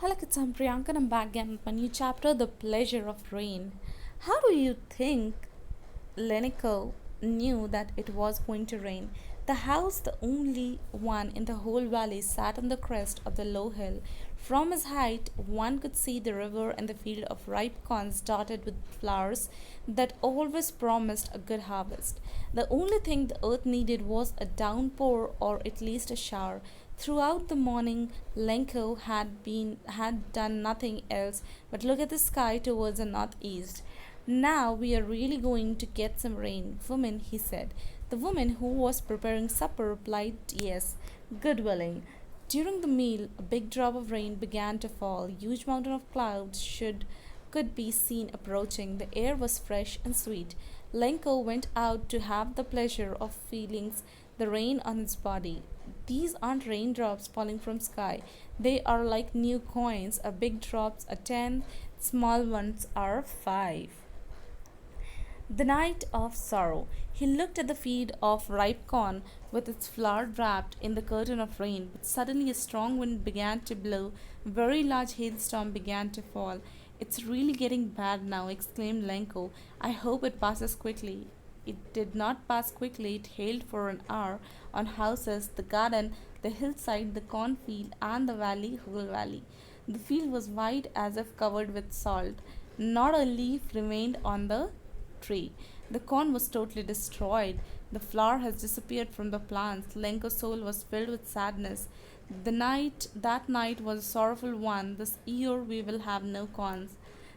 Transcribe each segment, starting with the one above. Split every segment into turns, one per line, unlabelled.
Hello kids, I'm Priyanka and I'm back again with my new chapter, The Pleasure of Rain. How do you think Leniko knew that it was going to rain? The house, the only one in the whole valley, sat on the crest of the low hill. From his height, one could see the river and the field of ripe corns dotted with flowers that always promised a good harvest. The only thing the earth needed was a downpour or at least a shower. Throughout the morning, Lenko had done nothing else but look at the sky towards the northeast. Now we are really going to get some rain, woman, he said. The woman who was preparing supper replied yes, good willing. During the meal, a big drop of rain began to fall. A huge mountain of clouds could be seen approaching. The air was fresh and sweet. Lenko went out to have the pleasure of feeling the rain on his body. These aren't raindrops falling from sky. They are like new coins. A big drops are 10, small ones are 5. The night of sorrow. He looked at the field of ripe corn with its flower wrapped in the curtain of rain, but suddenly a strong wind began to blow. A very large hailstorm began to fall. It's really getting bad now, exclaimed Lenko. I hope it passes quickly. It did not pass quickly. It hailed for an hour on houses, the garden, the hillside, the cornfield, and the whole valley. The field was white as if covered with salt. Not a leaf remained on the tree. The corn was totally destroyed. The flower has disappeared from the plants. Lenko's soul was filled with sadness. That night was a sorrowful one. This year we will have no corns.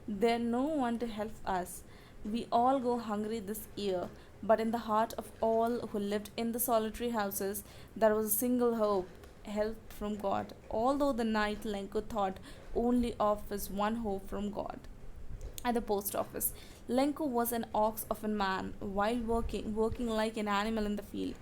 There no one to help us. We all go hungry this year. But in the heart of all who lived in the solitary houses, there was a single hope, help from God. Although the night Lenko thought only of his one hope from God. At the post office, Lenko was an ox of a man, while working like an animal in the field.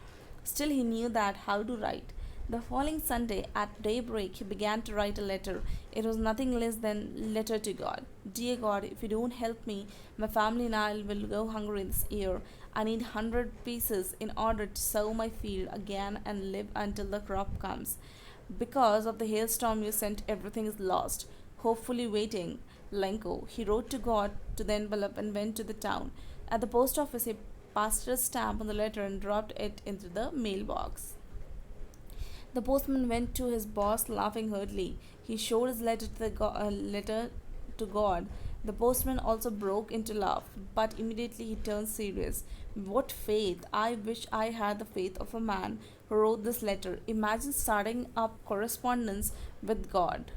Still, he knew that how to write. The following Sunday, at daybreak, he began to write a letter. It was nothing less than letter to God. Dear God, if you don't help me, my family and I will go hungry this year. I need 100 pieces in order to sow my field again and live until the crop comes. Because of the hailstorm you sent, everything is lost. Hopefully waiting. Lenko. He wrote to God to the envelope and went to the town. At the post office, he pasted a stamp on the letter and dropped it into the mailbox. The postman went to his boss laughing heartily. He showed his letter to God. The postman also broke into laugh, but immediately he turned serious. What faith! I wish I had the faith of a man who wrote this letter. Imagine starting up correspondence with God.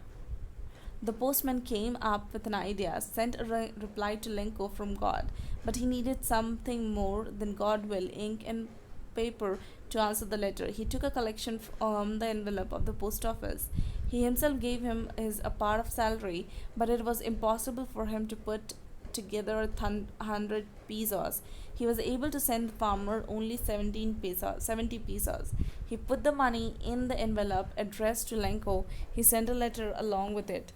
The postman came up with an idea, sent a reply to Lenko from God, but he needed something more than Godwill, ink and paper to answer the letter. He took a collection from the envelope of the post office. He himself gave him his a part of salary, but it was impossible for him to put together 100 pesos. He was able to send the farmer only 70 pesos. He put the money in the envelope addressed to Lenko. He sent a letter along with it.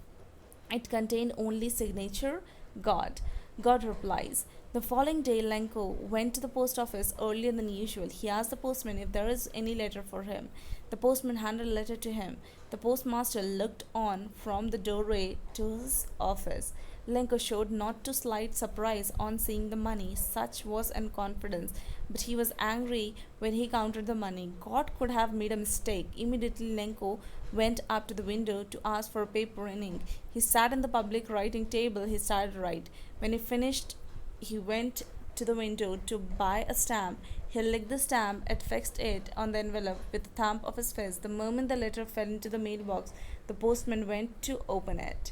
It contained only signature God. God replies. The following day, Lenko went to the post office earlier than usual. He asked the postman if there is any letter for him. The postman handed a letter to him. The postmaster looked on from the doorway to his office. Lenko showed not too slight surprise on seeing the money. Such was an confidence. But he was angry when he counted the money. God could have made a mistake. Immediately, Lenko went up to the window to ask for paper and ink. He sat in the public writing table. He started to write. When he finished, he went to the window to buy a stamp. He licked the stamp and fixed it on the envelope with the thumb of his fist. The moment the letter fell into the mailbox, the postman went to open it.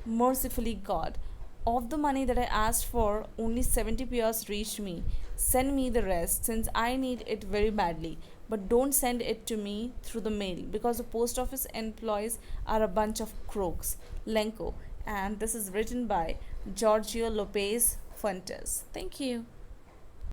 Mercifully, God, of the money that I asked for, only 70 pesos reached me. Send me the rest, since I need it very badly. But don't send it to me through the mail, because the post office employees are a bunch of crooks. Lenko. And this is written by Giorgio Lopez Fuentes. Thank you.